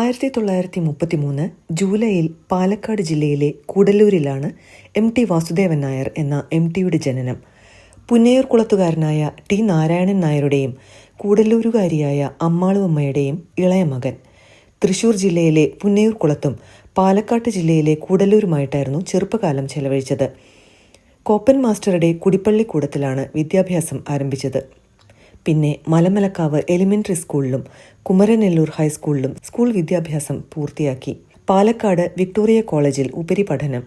1933 ജൂലൈയിൽ പാലക്കാട് ജില്ലയിലെ കൂടല്ലൂരിലാണ് MT വാസുദേവൻ നായർ എന്ന MTയുടെ ജനനം. പുന്നയൂർകുളത്തുകാരനായ T നാരായണൻ നായരുടെയും കൂടല്ലൂരുകാരിയായ അമ്മാളുവമ്മയുടെയും ഇളയ മകൻ. തൃശൂർ ജില്ലയിലെ പുന്നയൂർകുളത്തും പാലക്കാട് ജില്ലയിലെ കൂടല്ലൂരുമായിട്ടായിരുന്നു ചെറുപ്പകാലം ചെലവഴിച്ചത്. കോപ്പൻ മാസ്റ്ററുടെ കുടിപ്പള്ളിക്കൂടത്തിലാണ് വിദ്യാഭ്യാസം ആരംഭിച്ചത്. പിന്നെ മലമലക്കാവ് എലിമെന്ററി സ്കൂളിലും കുമരനെല്ലൂർ ഹൈസ്കൂളിലും സ്കൂൾ വിദ്യാഭ്യാസം പൂർത്തിയാക്കി. പാലക്കാട് വിക്ടോറിയ കോളേജിൽ ഉപരിപഠനം.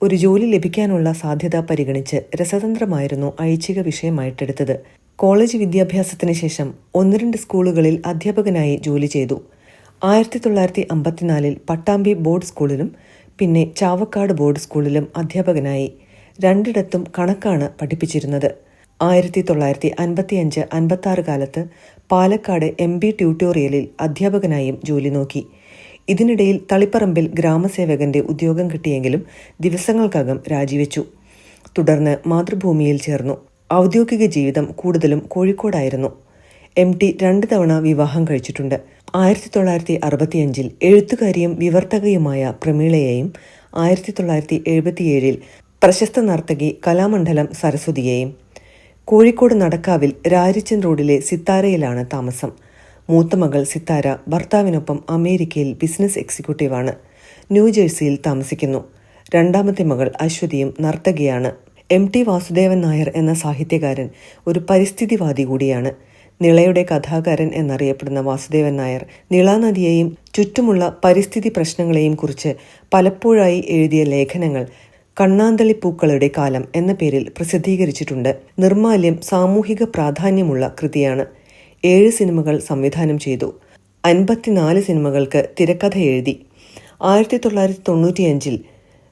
ഒരു ജോലി ലഭിക്കാനുള്ള സാധ്യത പരിഗണിച്ച് രസതന്ത്രമായിരുന്നു ഐച്ഛിക വിഷയമായിട്ടെടുത്തത്. കോളേജ് വിദ്യാഭ്യാസത്തിന് ശേഷം 1-2 സ്കൂളുകളിൽ അധ്യാപകനായി ജോലി ചെയ്തു. 1954 പട്ടാമ്പി ബോർഡ് സ്കൂളിലും പിന്നെ ചാവക്കാട് ബോർഡ് സ്കൂളിലും അധ്യാപകനായി. 2ഇടത്തും കണക്കാണ് പഠിപ്പിച്ചിരുന്നത്. 1955-56 കാലത്ത് പാലക്കാട് MB ട്യൂട്ടോറിയലിൽ അധ്യാപകനായും ജോലി നോക്കി. ഇതിനിടയിൽ തളിപ്പറമ്പിൽ ഗ്രാമസേവകന്റെ ഉദ്യോഗം കിട്ടിയെങ്കിലും ദിവസങ്ങൾക്കകം രാജിവെച്ചു. തുടർന്ന് മാതൃഭൂമിയിൽ ചേർന്നു. ഔദ്യോഗിക ജീവിതം കൂടുതലും കോഴിക്കോടായിരുന്നു. MT 2 തവണ വിവാഹം കഴിച്ചിട്ടുണ്ട്. 1965 എഴുത്തുകാരിയും വിവർത്തകയുമായ പ്രമീളയെയും 1977 പ്രശസ്ത നർത്തകി കലാമണ്ഡലം സരസ്വതിയെയും. കോഴിക്കോട് നടക്കാവിൽ രാരിച്ചൻ റോഡിലെ സിത്താരയിലാണ് താമസം. മൂത്ത മകൾ സിത്താര ഭർത്താവിനൊപ്പം അമേരിക്കയിൽ ബിസിനസ് എക്സിക്യൂട്ടീവാണ്. ന്യൂജേഴ്സിയിൽ താമസിക്കുന്നു. രണ്ടാമത്തെ മകൾ അശ്വതിയും നർത്തകിയാണ്. MT വാസുദേവൻ നായർ എന്ന സാഹിത്യകാരൻ ഒരു പരിസ്ഥിതിവാദി കൂടിയാണ്. നിളയുടെ കഥാകാരൻ എന്നറിയപ്പെടുന്ന വാസുദേവൻ നായർ നിളാനദിയെയും ചുറ്റുമുള്ള പരിസ്ഥിതി പ്രശ്നങ്ങളെയും കുറിച്ച് പലപ്പോഴായി എഴുതിയ ലേഖനങ്ങൾ കണ്ണാന്തളിപ്പൂക്കളുടെ കാലം എന്ന പേരിൽ പ്രസിദ്ധീകരിച്ചിട്ടുണ്ട്. നിർമാല്യം സാമൂഹിക പ്രാധാന്യമുള്ള കൃതിയാണ്. 7 സിനിമകൾ സംവിധാനം ചെയ്തു. 54 സിനിമകൾക്ക് തിരക്കഥ എഴുതി. 1995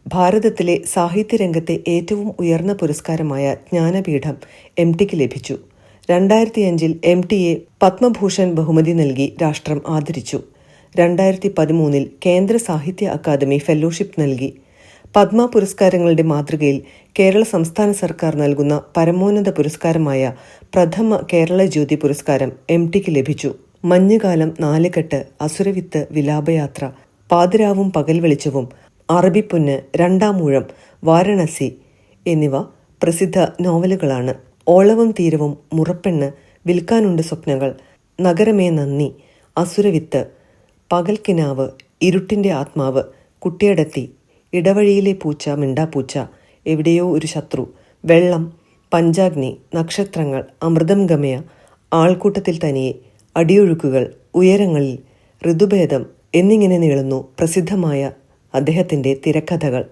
ഭാരതത്തിലെ സാഹിത്യരംഗത്തെ ഏറ്റവും ഉയർന്ന പുരസ്കാരമായ ജ്ഞാനപീഠം MTക്ക് ലഭിച്ചു. 2005 MTയെ പത്മഭൂഷൺ ബഹുമതി നൽകി രാഷ്ട്രം ആദരിച്ചു. 2013 കേന്ദ്ര സാഹിത്യ അക്കാദമി ഫെലോഷിപ്പ് നൽകി. പത്മ പുരസ്കാരങ്ങളുടെ മാതൃകയിൽ കേരള സംസ്ഥാന സർക്കാർ നൽകുന്ന പരമോന്നത പുരസ്കാരമായ പ്രഥമ കേരള ജ്യോതി പുരസ്കാരം MTക്ക് ലഭിച്ചു. മഞ്ഞുകാലം, നാലുകെട്ട്, അസുരവിത്ത്, വിലാപയാത്ര, പാതിരാവും പകൽ വെളിച്ചവും, അറബിപ്പൊന്ന്, രണ്ടാമൂഴം, വാരണസി എന്നിവ പ്രസിദ്ധ നോവലുകളാണ്. ഓളവും തീരവും, മുറപ്പെണ്ണ്, വിൽക്കാനുണ്ട് സ്വപ്നങ്ങൾ, നഗരമേ നന്ദി, അസുരവിത്ത്, പകൽക്കിനാവ്, ഇരുട്ടിന്റെ ആത്മാവ്, കുട്ടിയടത്തി, ഇടവഴിയിലെ പൂച്ച, മിണ്ടാപ്പൂച്ച, എവിടെയോ ഒരു ശത്രു, വെള്ളം, പഞ്ചാഗ്നി, നക്ഷത്രങ്ങൾ, അമൃതം ഗമയ, ആൾക്കൂട്ടത്തിൽ തനിയെ, അടിയൊഴുക്കുകൾ, ഉയരങ്ങളിൽ, ഋതുഭേദം എന്നിങ്ങനെ നീളുന്നു പ്രസിദ്ധമായ അദ്ദേഹത്തിന്റെ തിരക്കഥകൾ.